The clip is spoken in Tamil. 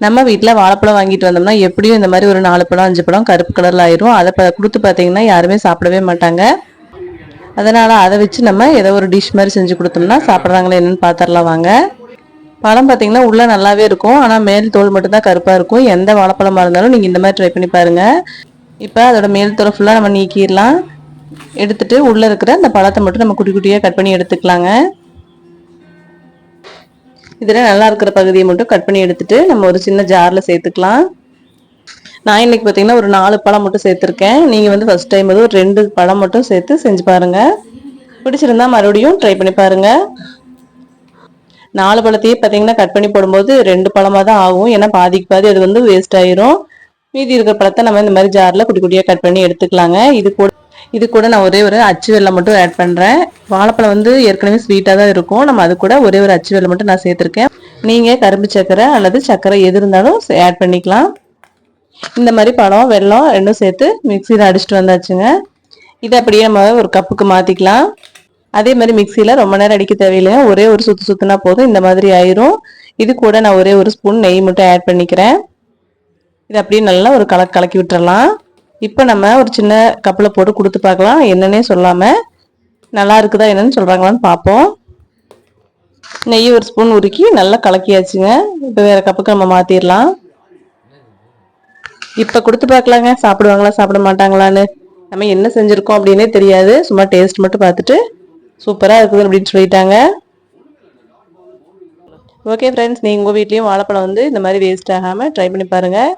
நம்ம வீட்டில் வாழைப்பழம் வாங்கிட்டு வந்தோம்னா எப்படியும் இந்த மாதிரி ஒரு 4 பழம் 5 பழம் கருப்பு கலரில் ஆயிரும். அதை கொடுத்து பார்த்தீங்கன்னா யாருமே சாப்பிடவே மாட்டாங்க. அதனால் அதை வச்சு நம்ம ஏதோ ஒரு டிஷ் மாதிரி செஞ்சு கொடுத்தோம்னா சாப்பிட்றாங்களே என்னன்னு பார்த்துடலாம் வாங்க. பழம் பார்த்தீங்கன்னா உள்ளே நல்லாவே இருக்கும், ஆனால் மேல் தோல் மட்டும்தான் கருப்பாக இருக்கும். எந்த வாழைப்பழமாக இருந்தாலும் நீங்கள் இந்த மாதிரி ட்ரை பண்ணி பாருங்கள். இப்போ அதோட மேல் தோல் ஃபுல்லாக நம்ம நீக்கிடலாம். எடுத்துட்டு உள்ளே இருக்கிற அந்த பழத்தை மட்டும் நம்ம குட்டி குட்டியாக கட் பண்ணி எடுத்துக்கலாங்க. இதில் நல்லா இருக்கிற பகுதியை மட்டும் கட் பண்ணி எடுத்துட்டு நம்ம ஒரு சின்ன ஜாரில் சேர்த்துக்கலாம். நான் இன்னைக்கு பார்த்தீங்கன்னா ஒரு 4 பழம் மட்டும் சேர்த்துருக்கேன். நீங்கள் வந்து ஃபர்ஸ்ட் டைம் ஒரு 2 பழம் மட்டும் சேர்த்து செஞ்சு பாருங்கள். பிடிச்சிருந்தா மறுபடியும் ட்ரை பண்ணி பாருங்கள். 4 பழத்தையே பார்த்தீங்கன்னா கட் பண்ணி போடும்போது 2 பழமாக தான் ஆகும். ஏன்னா பாதிக்கு பாதி அது வந்து வேஸ்ட் ஆயிரும். மீதி இருக்கிற பழத்தை நம்ம இந்த மாதிரி ஜாரில் குட்டி குட்டியாக கட் பண்ணி எடுத்துக்கலாங்க. இது கூட நான் ஒரே ஒரு அச்சு வெல்லம் மட்டும் ஆட் பண்ணுறேன். வாழைப்பழம் வந்து ஏற்கனவே ஸ்வீட்டாக தான் இருக்கும். நம்ம அது கூட ஒரே ஒரு அச்சு வெல்லம் மட்டும் நான் சேர்த்துருக்கேன். நீங்கள் கரும்பு சர்க்கரை அல்லது சர்க்கரை எது இருந்தாலும் ஆட் பண்ணிக்கலாம். இந்த மாதிரி பழம் வெல்லம் ரெண்டும் சேர்த்து மிக்சியில் அடிச்சுட்டு வந்தாச்சுங்க. இதை அப்படியே நம்ம ஒரு கப்புக்கு மாற்றிக்கலாம். அதே மாதிரி மிக்சியில் ரொம்ப நேரம் அடிக்க தேவையில்லைங்க, ஒரே ஒரு சுற்று சுற்றுனா போதும், இந்த மாதிரி ஆயிரும். இது கூட நான் ஒரே ஒரு ஸ்பூன் நெய் மட்டும் ஆட் பண்ணிக்கிறேன். இதை அப்படியே நல்லா ஒரு கலக்கி விட்டுறலாம். இப்போ நம்ம ஒரு சின்ன கப்பில் போட்டு கொடுத்து பார்க்கலாம். என்னன்னே சொல்லாமல் நல்லா இருக்குதா என்னன்னு சொல்கிறாங்களான்னு பார்ப்போம். நெய் ஒரு ஸ்பூன் உருக்கி நல்லா கலக்கியாச்சுங்க. இப்போ வேறு கப்புக்கு நம்ம மாற்றிடலாம். இப்போ கொடுத்து பார்க்கலாங்க, சாப்பிடுவாங்களா சாப்பிட மாட்டாங்களான்னு. நம்ம என்ன செஞ்சுருக்கோம் அப்படின்னே தெரியாது, சும்மா டேஸ்ட் மட்டும் பார்த்துட்டு சூப்பராக இருக்குது அப்படின்னு சொல்லிட்டாங்க. ஓகே ஃப்ரெண்ட்ஸ், நீங்கள் உங்கள் வீட்லேயும் வாழைப்பழம் வந்து இந்த மாதிரி வேஸ்ட் ஆகாமல் ட்ரை பண்ணி பாருங்கள்.